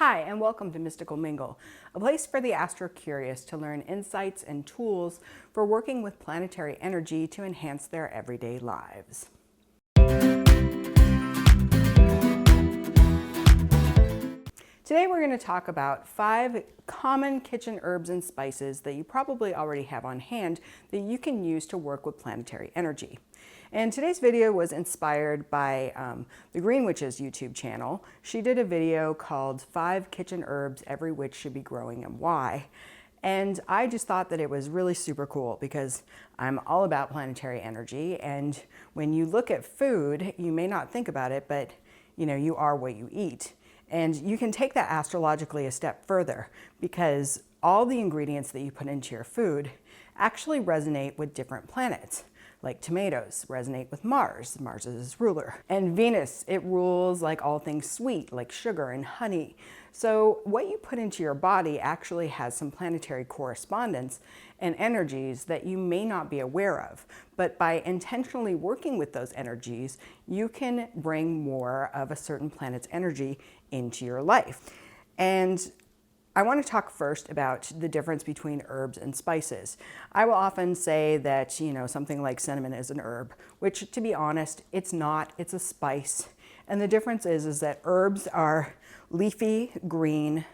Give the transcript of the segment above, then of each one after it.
Hi, and welcome to Mystical Mingle, a place for the Astro-Curious to learn insights and tools for working with planetary energy to enhance their everyday lives. Today we're going to talk about 5 common kitchen herbs and spices that you probably already have on hand that you can use to work with planetary energy. And today's video was inspired by TheGreenWitch's YouTube channel. She did a video called 5 Kitchen Herbs Every Witch Should Be Growing and Why. And I just thought that it was really super cool because I'm all about planetary energy. And when you look at food, you may not think about it, but you are what you eat. And you can take that astrologically a step further because all the ingredients that you put into your food actually resonate with different planets. Like tomatoes resonate with Mars. Mars is its ruler. And Venus, it rules like all things sweet, like sugar and honey. So what you put into your body actually has some planetary correspondence and energies that you may not be aware of. But by intentionally working with those energies, you can bring more of a certain planet's energy into your life. And I want to talk first about the difference between herbs and spices. I will often say that, something like cinnamon is an herb, which to be honest, it's not, it's a spice. And the difference is that herbs are leafy, green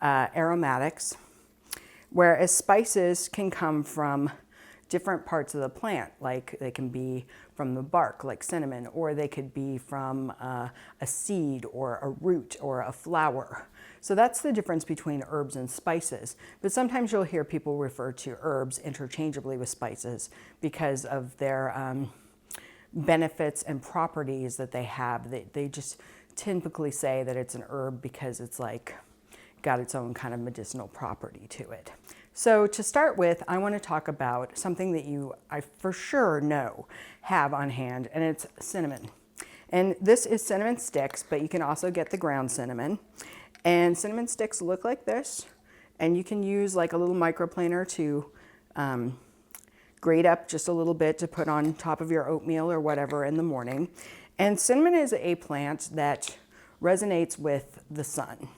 aromatics, whereas spices can come from different parts of the plant, like they can be from the bark, like cinnamon, or they could be from a seed or a root or a flower. So that's the difference between herbs and spices. But sometimes you'll hear people refer to herbs interchangeably with spices because of their benefits and properties that they have. They just typically say that it's an herb because it's like got its own kind of medicinal property to it. So to start with, I want to talk about something that I for sure know have on hand, and it's cinnamon. And this is cinnamon sticks, but you can also get the ground cinnamon. And cinnamon sticks look like this, and you can use like a little microplaner to grate up just a little bit to put on top of your oatmeal or whatever in the morning. And cinnamon is a plant that resonates with the sun.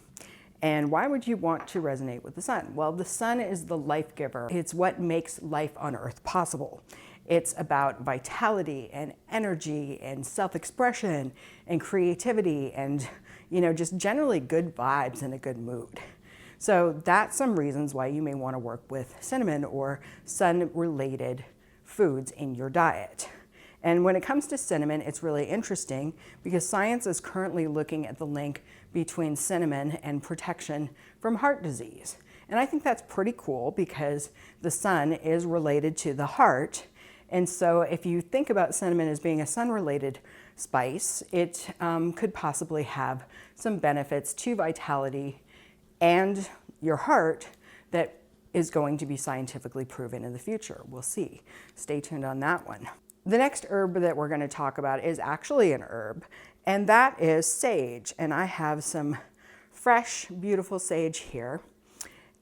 And why would you want to resonate with the sun? Well, the sun is the life giver. It's what makes life on Earth possible. It's about vitality and energy and self-expression and creativity and, just generally good vibes and a good mood. So that's some reasons why you may want to work with cinnamon or sun-related foods in your diet. And when it comes to cinnamon, it's really interesting because science is currently looking at the link between cinnamon and protection from heart disease. And I think that's pretty cool because the sun is related to the heart. And so if you think about cinnamon as being a sun-related spice, it could possibly have some benefits to vitality and your heart that is going to be scientifically proven in the future. We'll see. Stay tuned on that one. The next herb that we're going to talk about is actually an herb, and that is sage. And I have some fresh, beautiful sage here.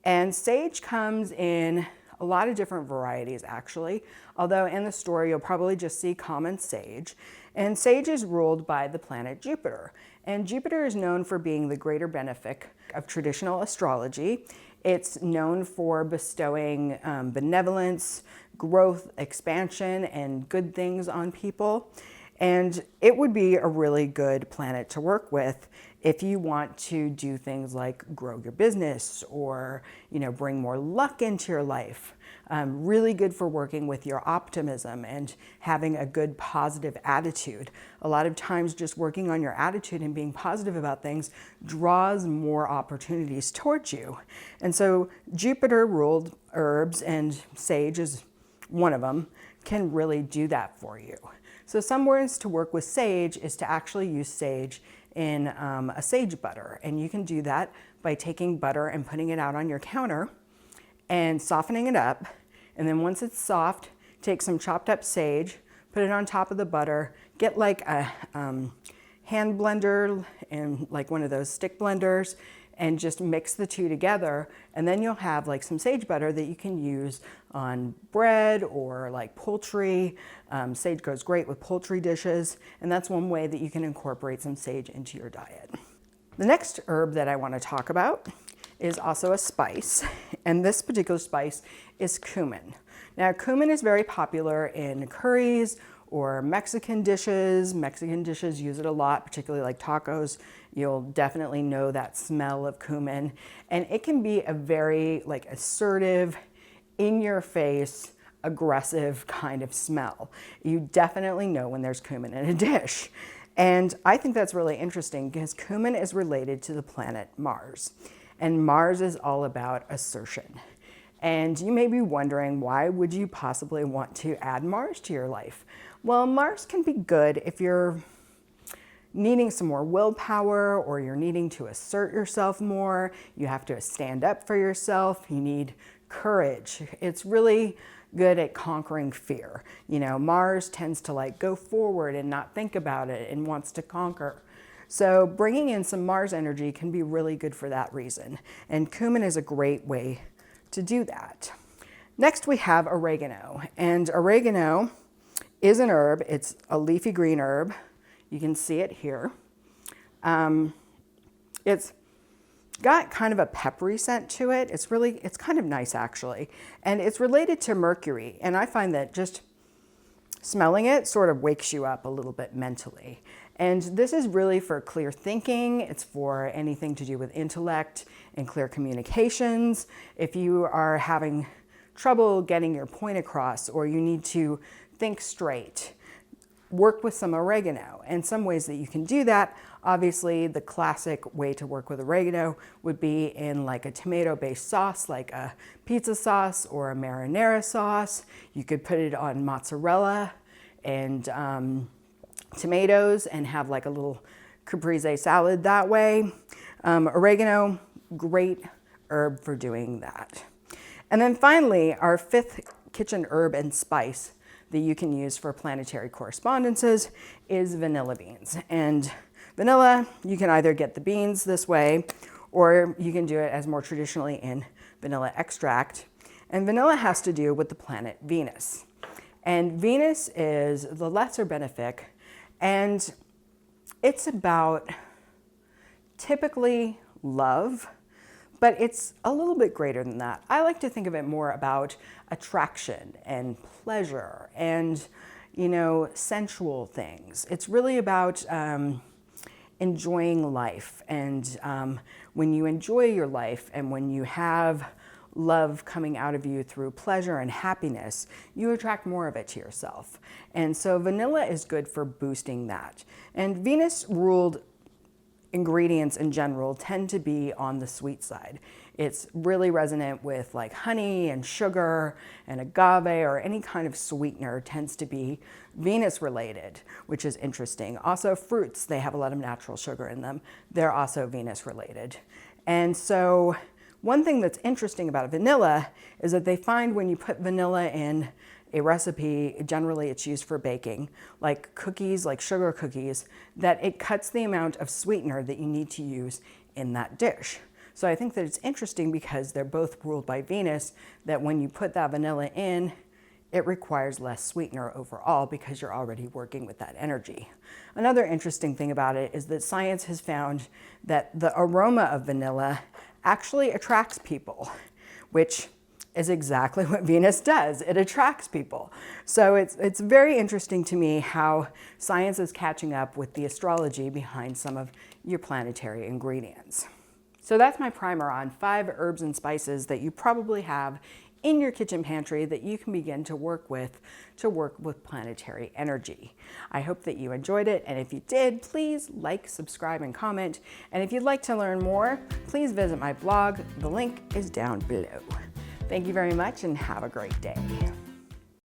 And sage comes in a lot of different varieties, actually, although in the store you'll probably just see common sage. And sage is ruled by the planet Jupiter. And Jupiter is known for being the greater benefic of traditional astrology. It's known for bestowing benevolence, growth, expansion, and good things on people. And it would be a really good planet to work with if you want to do things like grow your business or, bring more luck into your life. Really good for working with your optimism and having a good positive attitude. A lot of times just working on your attitude and being positive about things draws more opportunities towards you. And so Jupiter ruled herbs, and sage is one of them, can really do that for you. So some ways to work with sage is to actually use sage in a sage butter. And you can do that by taking butter and putting it out on your counter and softening it up. And then once it's soft, take some chopped up sage, put it on top of the butter, get like a hand blender and like one of those stick blenders, and just mix the two together. And then you'll have like some sage butter that you can use on bread or like poultry. Sage goes great with poultry dishes. And that's one way that you can incorporate some sage into your diet. The next herb that I want to talk about is also a spice, and this particular spice is cumin. Now, cumin is very popular in curries or Mexican dishes. Mexican dishes use it a lot, particularly like tacos. You'll definitely know that smell of cumin, and it can be a very like assertive, in your face, aggressive kind of smell. You definitely know when there's cumin in a dish. And I think that's really interesting because cumin is related to the planet Mars. And Mars is all about assertion. And you may be wondering, why would you possibly want to add Mars to your life? Well, Mars can be good if you're needing some more willpower, or you're needing to assert yourself more. You have to stand up for yourself. You need courage. It's really good at conquering fear. You know, Mars tends to like go forward and not think about it and wants to conquer. So bringing in some Mars energy can be really good for that reason. And cumin is a great way to do that. Next we have oregano, and oregano is an herb. It's a leafy green herb. You can see it here. It's got kind of a peppery scent to it. It's kind of nice actually. And it's related to Mercury. And I find that just smelling it sort of wakes you up a little bit mentally. And this is really for clear thinking. It's for anything to do with intellect and clear communications. If you are having trouble getting your point across, or you need to think straight, work with some oregano. And some ways that you can do that, obviously the classic way to work with oregano would be in like a tomato-based sauce, like a pizza sauce or a marinara sauce. You could put it on mozzarella and tomatoes and have like a little caprese salad that way. Oregano, great herb for doing that. And then finally, our fifth kitchen herb and spice that you can use for planetary correspondences is vanilla beans. And vanilla, you can either get the beans this way, or you can do it as more traditionally in vanilla extract. And vanilla has to do with the planet Venus. And Venus is the lesser benefic, and it's about typically love, but it's a little bit greater than that. I like to think of it more about attraction and pleasure and, you know, sensual things. It's really about enjoying life. And when you enjoy your life and when you have love coming out of you through pleasure and happiness, you attract more of it to yourself. And so vanilla is good for boosting that. And Venus ruled ingredients in general tend to be on the sweet side. It's really resonant with like honey and sugar and agave, or any kind of sweetener tends to be Venus related, which is interesting. Also fruits, they have a lot of natural sugar in them. They're also Venus related. And so one thing that's interesting about vanilla is that they find when you put vanilla in a recipe, generally it's used for baking, like cookies, like sugar cookies, that it cuts the amount of sweetener that you need to use in that dish. So I think that it's interesting because they're both ruled by Venus, that when you put that vanilla in, it requires less sweetener overall because you're already working with that energy. Another interesting thing about it is that science has found that the aroma of vanilla actually attracts people, which is exactly what Venus does. It attracts people. So it's very interesting to me how science is catching up with the astrology behind some of your planetary ingredients. So that's my primer on 5 herbs and spices that you probably have in your kitchen pantry that you can begin to work with planetary energy. I hope that you enjoyed it, and if you did, please like, subscribe, and comment. And if you'd like to learn more, please visit my blog. The link is down below. Thank you very much and have a great day.